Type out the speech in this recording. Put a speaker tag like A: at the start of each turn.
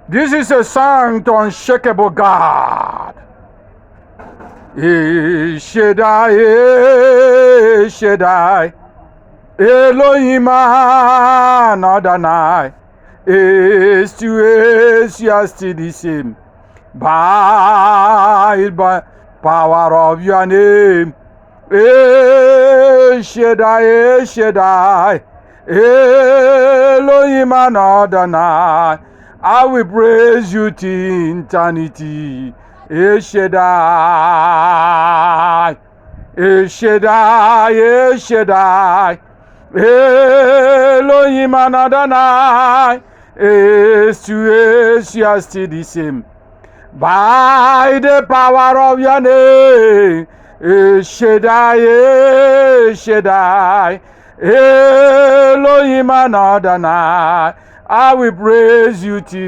A: This is a song to unshakable God. Shaddai, Shaddai, Elohim Adonai, is to is still the same. By power of your name, Shaddai, Shaddai, Elohim Adonai, I will praise you till eternity. Shaddai, Shaddai, Shaddai, Elohim Adonai, is to is still the same. By the power of your name, Shaddai, Shaddai, Elohim Adonai, I will praise you till